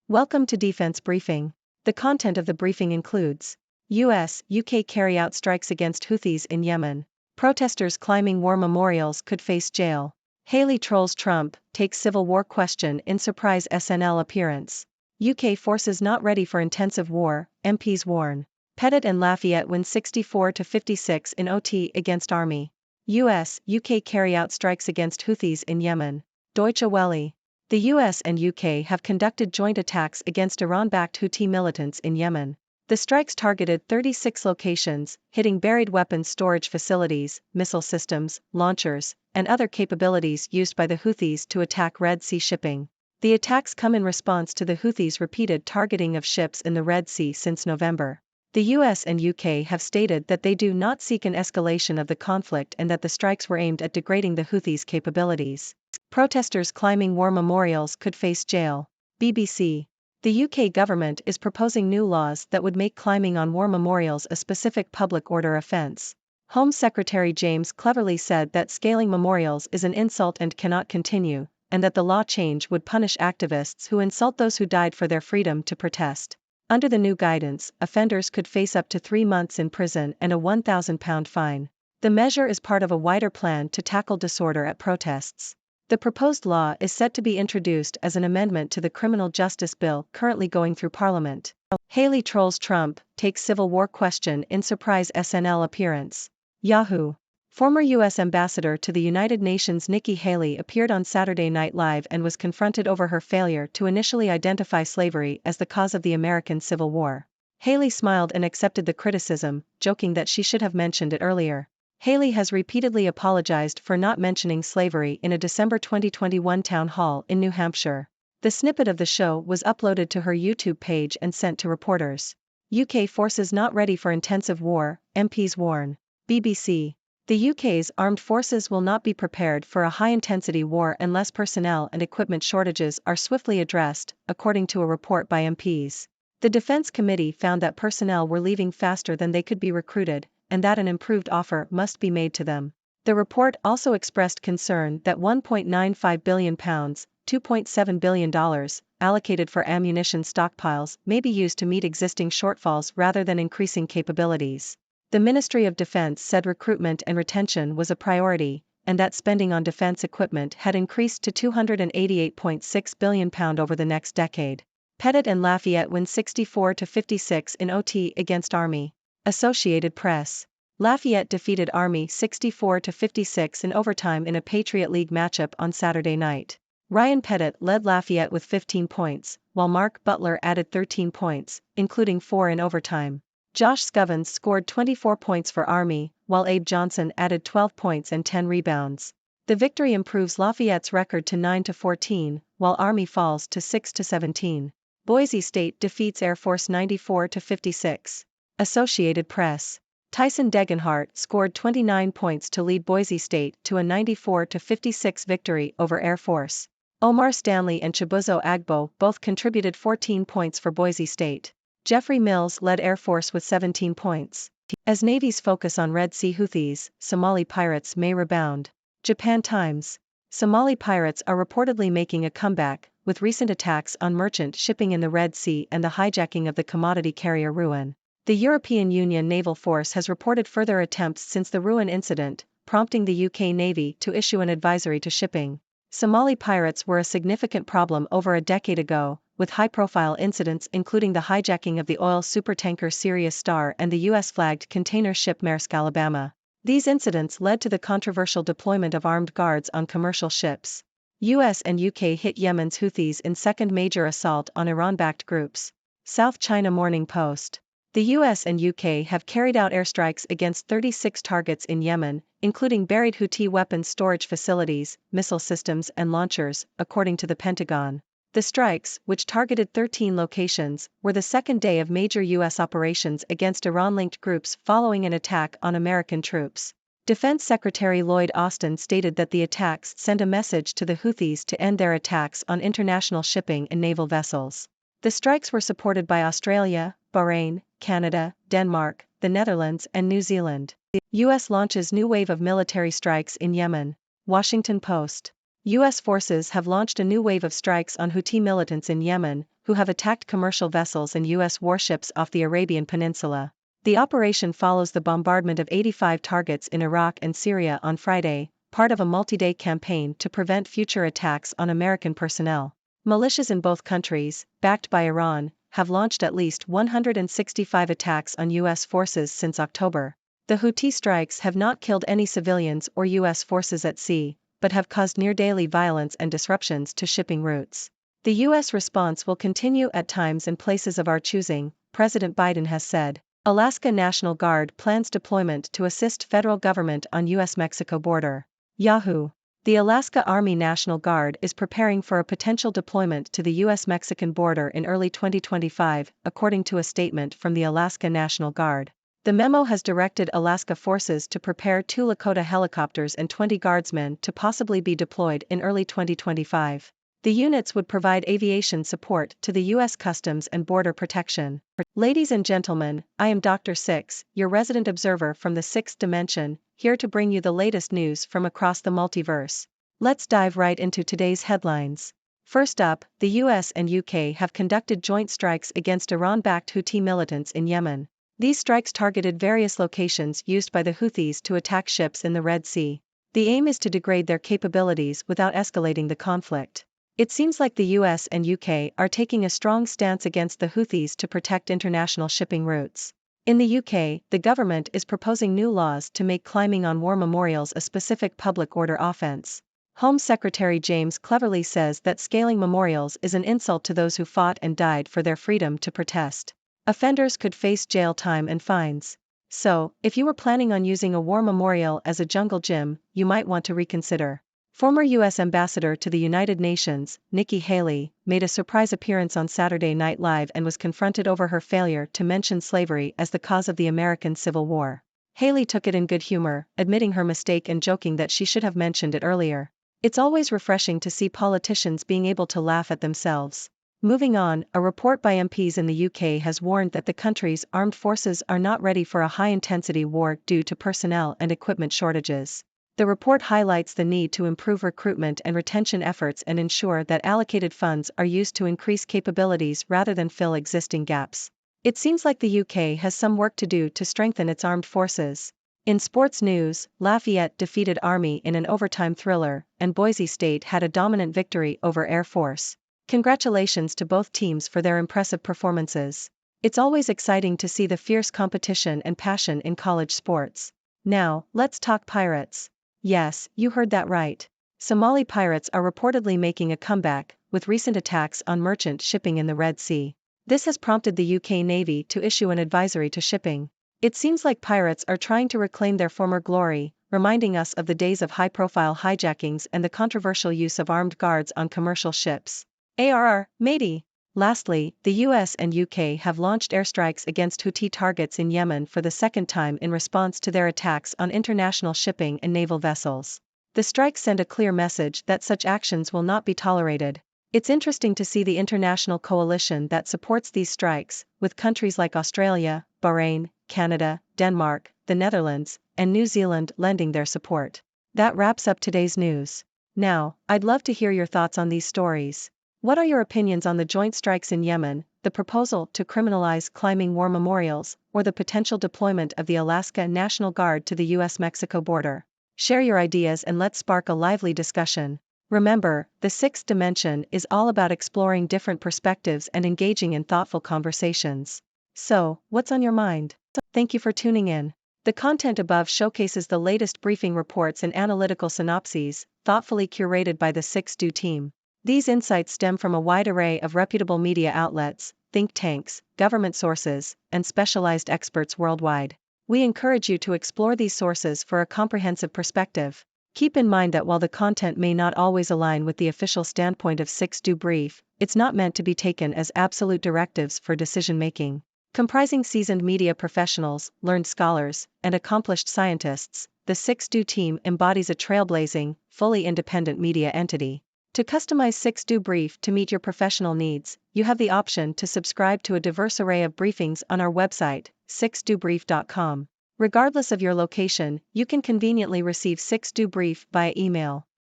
Welcome to Defense Briefing. The content of the briefing includes US, UK carry out strikes against Houthis in Yemen. Protesters climbing war memorials could face jail. Haley trolls Trump, takes civil war question in surprise SNL appearance. UK forces not ready for intensive war, MPs warn. Pettit and Lafayette win 64-56 in OT against Army. US, UK carry out strikes against Houthis in Yemen. Deutsche Welle. The US and UK have conducted joint attacks against Iran-backed Houthi militants in Yemen. The strikes targeted 36 locations, hitting buried weapons storage facilities, missile systems, launchers, and other capabilities used by the Houthis to attack Red Sea shipping. The attacks come in response to the Houthis' repeated targeting of ships in the Red Sea since November. The US and UK have stated that they do not seek an escalation of the conflict and that the strikes were aimed at degrading the Houthis' capabilities. Protesters climbing war memorials could face jail. BBC. The UK government is proposing new laws that would make climbing on war memorials a specific public order offence. Home Secretary James cleverly said that scaling memorials is an insult and cannot continue, and that the law change would punish activists who insult those who died for their freedom to protest. Under the new guidance, offenders could face up to 3 months in prison and a £1,000 fine. The measure is part of a wider plan to tackle disorder at protests. The proposed law is set to be introduced as an amendment to the criminal justice bill currently going through Parliament. Haley trolls Trump, takes civil war question in surprise SNL appearance. Yahoo! Former U.S. Ambassador to the United Nations Nikki Haley appeared on Saturday Night Live and was confronted over her failure to initially identify slavery as the cause of the American Civil War. Haley smiled and accepted the criticism, joking that she should have mentioned it earlier. Haley has repeatedly apologized for not mentioning slavery in a December 2021 town hall in New Hampshire. The snippet of the show was uploaded to her YouTube page and sent to reporters. UK forces not ready for intensive war, MPs warn. BBC. The UK's armed forces will not be prepared for a high-intensity war unless personnel and equipment shortages are swiftly addressed, according to a report by MPs. The Defence Committee found that personnel were leaving faster than they could be recruited, and that an improved offer must be made to them. The report also expressed concern that £1.95 billion, $2.7 billion, allocated for ammunition stockpiles may be used to meet existing shortfalls rather than increasing capabilities. The Ministry of Defence said recruitment and retention was a priority, and that spending on defence equipment had increased to £288.6 billion over the next decade. Pettit and Lafayette win 64-56 in OT against Army. Associated Press. Lafayette defeated Army 64-56 in overtime in a Patriot League matchup on Saturday night. Ryan Pettit led Lafayette with 15 points, while Mark Butler added 13 points, including 4 in overtime. Josh Scovens scored 24 points for Army, while Abe Johnson added 12 points and 10 rebounds. The victory improves Lafayette's record to 9-14, while Army falls to 6-17. Boise State defeats Air Force 94-56. Associated Press. Tyson Degenhart scored 29 points to lead Boise State to a 94-56 victory over Air Force. Omar Stanley and Chibuzo Agbo both contributed 14 points for Boise State. Jeffrey Mills led Air Force with 17 points. As Navy's focus on Red Sea Houthis, Somali pirates may rebound. Japan Times. Somali pirates are reportedly making a comeback, with recent attacks on merchant shipping in the Red Sea and the hijacking of the commodity carrier Ruin. The European Union naval force has reported further attempts since the Ruin incident, prompting the UK Navy to issue an advisory to shipping. Somali pirates were a significant problem over a decade ago, with high-profile incidents including the hijacking of the oil supertanker Sirius Star and the US-flagged container ship Maersk Alabama. These incidents led to the controversial deployment of armed guards on commercial ships. US and UK hit Yemen's Houthis in second major assault on Iran-backed groups. South China Morning Post. The US and UK have carried out airstrikes against 36 targets in Yemen, including buried Houthi weapons storage facilities, missile systems and launchers, according to the Pentagon. The strikes, which targeted 13 locations, were the second day of major U.S. operations against Iran-linked groups following an attack on American troops. Defense Secretary Lloyd Austin stated that the attacks send a message to the Houthis to end their attacks on international shipping and naval vessels. The strikes were supported by Australia, Bahrain, Canada, Denmark, the Netherlands and New Zealand. The U.S. launches new wave of military strikes in Yemen. Washington Post. U.S. forces have launched a new wave of strikes on Houthi militants in Yemen, who have attacked commercial vessels and U.S. warships off the Arabian Peninsula. The operation follows the bombardment of 85 targets in Iraq and Syria on Friday, part of a multi-day campaign to prevent future attacks on American personnel. Militias in both countries, backed by Iran, have launched at least 165 attacks on U.S. forces since October. The Houthi strikes have not killed any civilians or U.S. forces at sea, but have caused near-daily violence and disruptions to shipping routes. The U.S. response will continue at times and places of our choosing, President Biden has said. Alaska National Guard plans deployment to assist federal government on U.S.-Mexico border. Yahoo! The Alaska Army National Guard is preparing for a potential deployment to the U.S.-Mexican border in early 2025, according to a statement from the Alaska National Guard. The memo has directed Alaska forces to prepare 2 Lakota helicopters and 20 guardsmen to possibly be deployed in early 2025. The units would provide aviation support to the U.S. Customs and Border Protection. Ladies and gentlemen, I am Dr. Six, your resident observer from the sixth dimension, here to bring you the latest news from across the multiverse. Let's dive right into today's headlines. First up, the US and UK have conducted joint strikes against Iran-backed Houthi militants in Yemen. These strikes targeted various locations used by the Houthis to attack ships in the Red Sea. The aim is to degrade their capabilities without escalating the conflict. It seems like the US and UK are taking a strong stance against the Houthis to protect international shipping routes. In the UK, the government is proposing new laws to make climbing on war memorials a specific public order offence. Home Secretary James Cleverly says that scaling memorials is an insult to those who fought and died for their freedom to protest. Offenders could face jail time and fines. So, if you were planning on using a war memorial as a jungle gym, you might want to reconsider. Former U.S. Ambassador to the United Nations, Nikki Haley, made a surprise appearance on Saturday Night Live and was confronted over her failure to mention slavery as the cause of the American Civil War. Haley took it in good humor, admitting her mistake and joking that she should have mentioned it earlier. It's always refreshing to see politicians being able to laugh at themselves. Moving on, a report by MPs in the UK has warned that the country's armed forces are not ready for a high-intensity war due to personnel and equipment shortages. The report highlights the need to improve recruitment and retention efforts and ensure that allocated funds are used to increase capabilities rather than fill existing gaps. It seems like the UK has some work to do to strengthen its armed forces. In sports news, Lafayette defeated Army in an overtime thriller, and Boise State had a dominant victory over Air Force. Congratulations to both teams for their impressive performances. It's always exciting to see the fierce competition and passion in college sports. Now, let's talk pirates. Yes, you heard that right. Somali pirates are reportedly making a comeback, with recent attacks on merchant shipping in the Red Sea. This has prompted the UK Navy to issue an advisory to shipping. It seems like pirates are trying to reclaim their former glory, reminding us of the days of high-profile hijackings and the controversial use of armed guards on commercial ships. ARR, matey. Lastly, the US and UK have launched airstrikes against Houthi targets in Yemen for the second time in response to their attacks on international shipping and naval vessels. The strikes send a clear message that such actions will not be tolerated. It's interesting to see the international coalition that supports these strikes, with countries like Australia, Bahrain, Canada, Denmark, the Netherlands, and New Zealand lending their support. That wraps up today's news. Now, I'd love to hear your thoughts on these stories. What are your opinions on the joint strikes in Yemen, the proposal to criminalize climbing war memorials, or the potential deployment of the Alaska National Guard to the US-Mexico border? Share your ideas and let's spark a lively discussion. Remember, the sixth dimension is all about exploring different perspectives and engaging in thoughtful conversations. So, what's on your mind? Thank you for tuning in. The content above showcases the latest briefing reports and analytical synopses, thoughtfully curated by the 6Do team. These insights stem from a wide array of reputable media outlets, think tanks, government sources, and specialized experts worldwide. We encourage you to explore these sources for a comprehensive perspective. Keep in mind that while the content may not always align with the official standpoint of 6Do Brief, it's not meant to be taken as absolute directives for decision-making. Comprising seasoned media professionals, learned scholars, and accomplished scientists, the 6Do team embodies a trailblazing, fully independent media entity. To customize 6Do Brief to meet your professional needs, you have the option to subscribe to a diverse array of briefings on our website, 6dobrief.com. Regardless of your location, you can conveniently receive 6Do Brief via email.